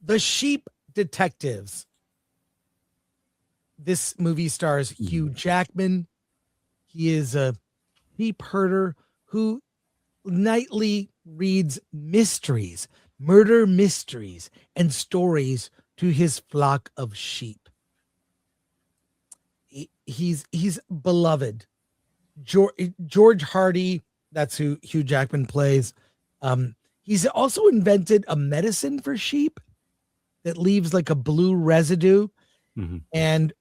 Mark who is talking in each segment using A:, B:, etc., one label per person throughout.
A: The Sheep Detectives. This movie stars Hugh Jackman. He is a sheep herder who nightly reads murder mysteries, and stories to his flock of sheep. He's beloved. George Hardy, that's who Hugh Jackman plays. He's also invented a medicine for sheep that leaves like a blue residue.
B: Mm-hmm.
A: And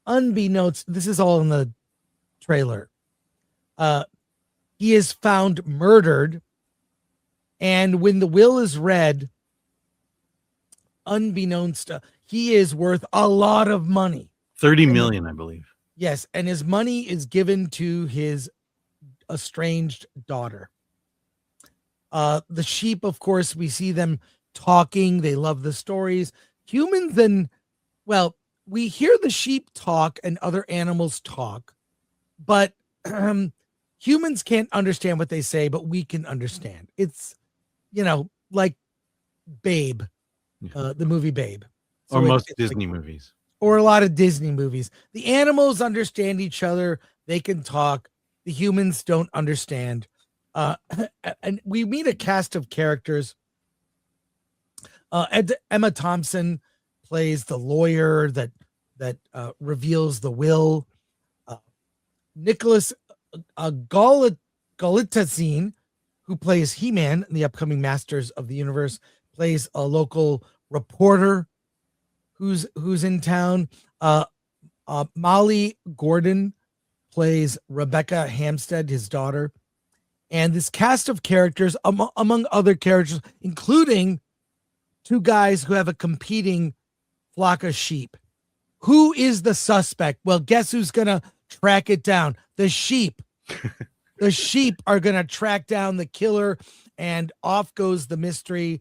A: unbeknownst, this is all in the trailer. He is found murdered, and when the will is read, unbeknownst, he is worth a lot of money.
B: 30 million, I believe.
A: Yes, and his money is given to his estranged daughter. The sheep, of course, we see them talking. They love the stories. Humans, and well, we hear the sheep talk and other animals talk, but humans can't understand what they say, but we can understand. It's, like Babe, the movie Babe.
B: So or most Disney movies.
A: Or a lot of Disney movies. The animals understand each other. They can talk. The humans don't understand. And we meet a cast of characters. Emma Thompson plays the lawyer that reveals the will. Nicholas Galitzine, who plays He-Man in the upcoming Masters of the Universe, plays a local reporter who's in town. Molly Gordon plays Rebecca Hampstead, his daughter. And this cast of characters, among other characters, including two guys who have a competing flock of sheep. Who is the suspect? Well, guess who's going to track it down? The sheep. The sheep are going to track down the killer, and off goes the mystery.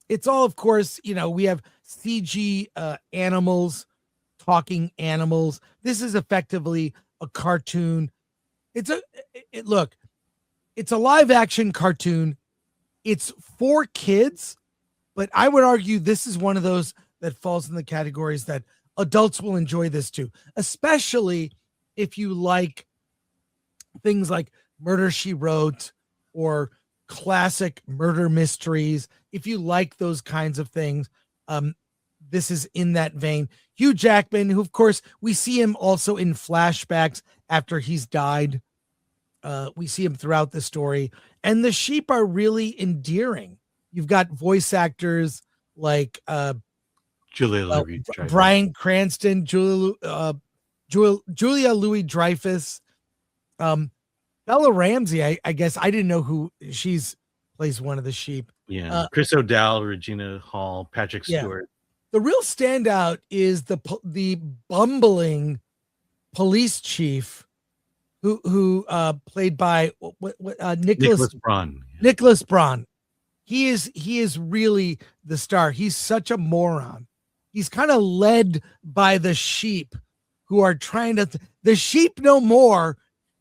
A: It's all, of course, we have CG animals, talking animals. This is effectively a cartoon. It's a live action cartoon. It's for kids, but I would argue this is one of those that falls in the categories that adults will enjoy this too, especially if you like things like Murder, She Wrote or classic murder mysteries. If you like those kinds of things, this is in that vein. Hugh Jackman, who, of course, we see him also in flashbacks after he's died. We see him throughout the story, and the sheep are really endearing. You've got voice actors like
B: Julia
A: Bryan Cranston, Julia Louis-Dreyfus, Bella Ramsey. I guess I didn't know who plays one of the sheep.
B: Yeah, Chris O'Dowd, Regina Hall, Patrick Stewart.
A: The real standout is the bumbling police chief who played by Nicholas
B: Braun.
A: Nicholas Braun. He is really the star. He's such a moron. He's kind of led by the sheep who are trying to the sheep know more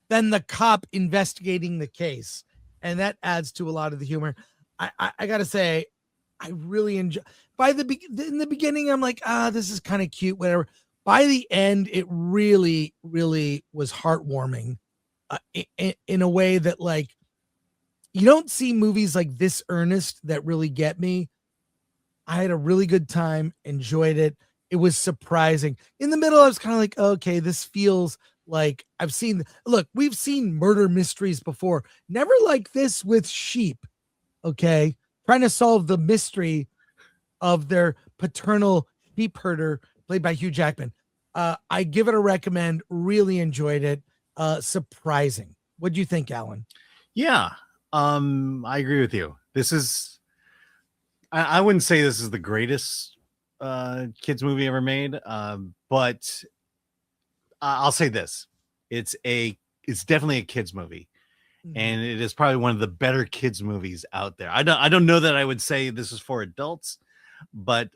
A: than the cop investigating the case. And that adds to a lot of the humor. I gotta say, I really enjoy. In the beginning, I'm like, this is kind of cute, whatever. By the end, it really, really was heartwarming, in a way that, like, you don't see movies like this earnest that really get me. I had a really good time, enjoyed it. It was surprising. In the middle, I was kind of like, okay, this feels like we've seen murder mysteries before. Never like this with sheep. Okay. Trying to solve the mystery of their paternal sheep herder played by Hugh Jackman. I give it a recommend. Really enjoyed it. Surprising. What do you think, Alan?
B: Yeah. I agree with you. This is, I wouldn't say this is the greatest kids movie ever made, but I'll say this: it's definitely a kids movie, and it is probably one of the better kids movies out there. I don't know that I would say this is for adults, but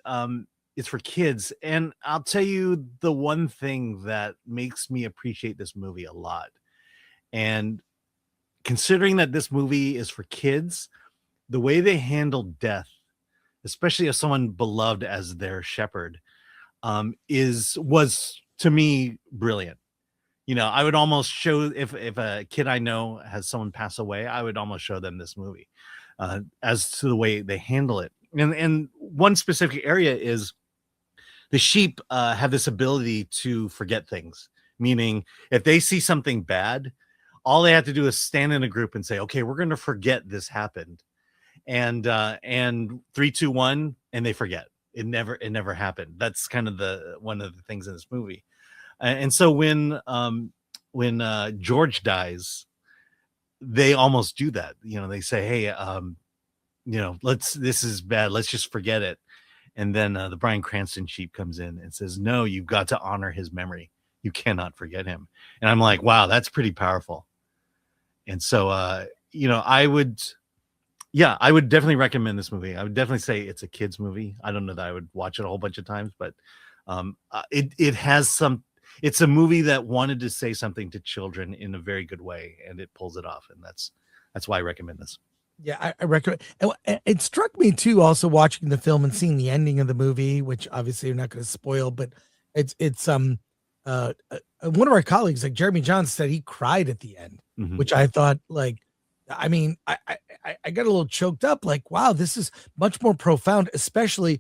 B: it's for kids. And I'll tell you the one thing that makes me appreciate this movie a lot, and considering that this movie is for kids, the way they handle death especially of someone beloved as their shepherd, was to me brilliant. You know, I would almost show, if a kid I know has someone pass away, I would almost show them this movie, as to the way they handle it. And one specific area is the sheep have this ability to forget things. Meaning, if they see something bad, all they have to do is stand in a group and say, "Okay, we're going to forget this happened," and 3, 2, 1, and they forget. It never happened. That's kind of the one of the things in this movie. And so when George dies, they almost do that. You know, they say, "Hey, this is bad. Let's just forget it." And then the Bryan Cranston sheep comes in and says, "No, you've got to honor his memory. You cannot forget him." And I'm like, wow, that's pretty powerful. And so, I would definitely recommend this movie. I would definitely say it's a kid's movie. I don't know that I would watch it a whole bunch of times, but it has some. It's a movie that wanted to say something to children in a very good way, and it pulls it off. And that's why I recommend this.
A: Yeah, I recommend. It struck me too, also watching the film and seeing the ending of the movie, which obviously you're not going to spoil, but it's one of our colleagues, like Jeremy John, said he cried at the end,
B: Mhm.
A: which I thought, like, I mean, I got a little choked up, like, wow, this is much more profound, especially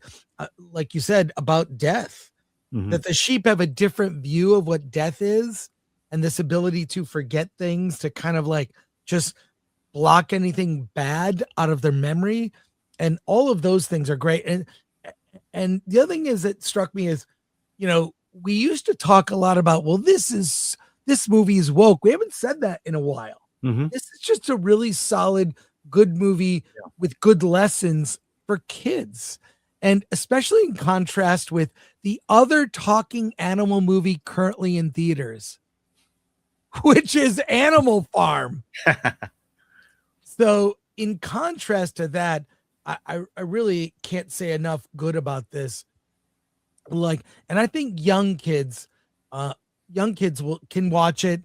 A: like you said about death.
B: Mhm.
A: That the sheep have a different view of what death is, and this ability to forget things, to kind of like just block anything bad out of their memory, and all of those things are great. And the other thing is that struck me is, we used to talk a lot about, well, this movie is woke. We haven't said that in a while.
B: Mhm.
A: This is just a really solid, good movie with good lessons for kids. And especially in contrast with the other talking animal movie currently in theaters, which is Animal Farm. So, in contrast to that, I really can't say enough good about this. Like, and I think young kids can watch it.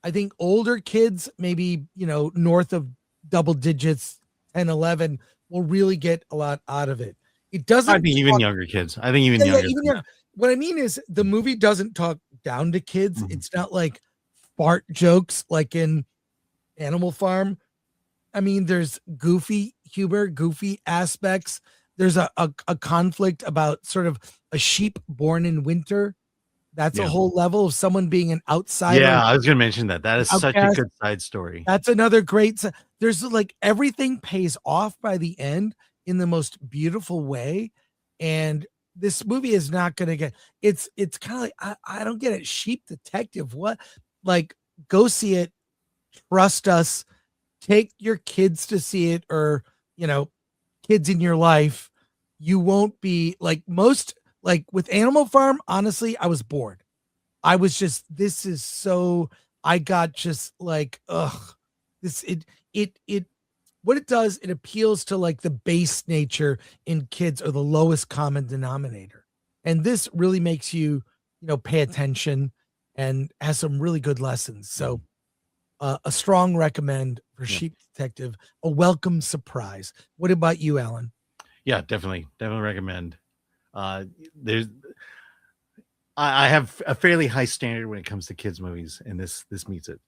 A: I think older kids, maybe, north of double digits, 10, 11, will really get a lot out of it. It
B: I
A: doesn't
B: think even
A: talk,
B: younger kids. I think even
A: yeah,
B: younger
A: even
B: than
A: young. What I mean is the movie doesn't talk down to kids.
B: that. Mhm.
A: It's not like fart jokes like in Animal Farm. I mean, there's goofy humor, goofy aspects. There's a conflict about sort of a sheep born in winter. That's a
B: Yeah.
A: whole level of someone being an outsider,
B: Yeah, I was gonna mention that. That
A: an
B: is such a
A: outcast.
B: good side story.
A: That's another there's like everything pays off by the end in the most beautiful way. And this movie is not gonna get, it's kind of like, I don't get it. Sheep Detective. What? Like, go see it, trust us, take your kids to see it, or kids in your life. You won't be like most, like with Animal Farm. Honestly, I was bored. I was just, this is so, I got just like, ugh, this, it what it does, it appeals to like the base nature in kids, or the lowest common denominator. And this really makes you, pay attention, and has some really good lessons. So a strong recommend for
B: Yeah.
A: Sheep Detective, a welcome surprise. What about you, Alan?
B: Yeah, definitely recommend. There's I have a fairly high standard when it comes to kids movies, and this meets it.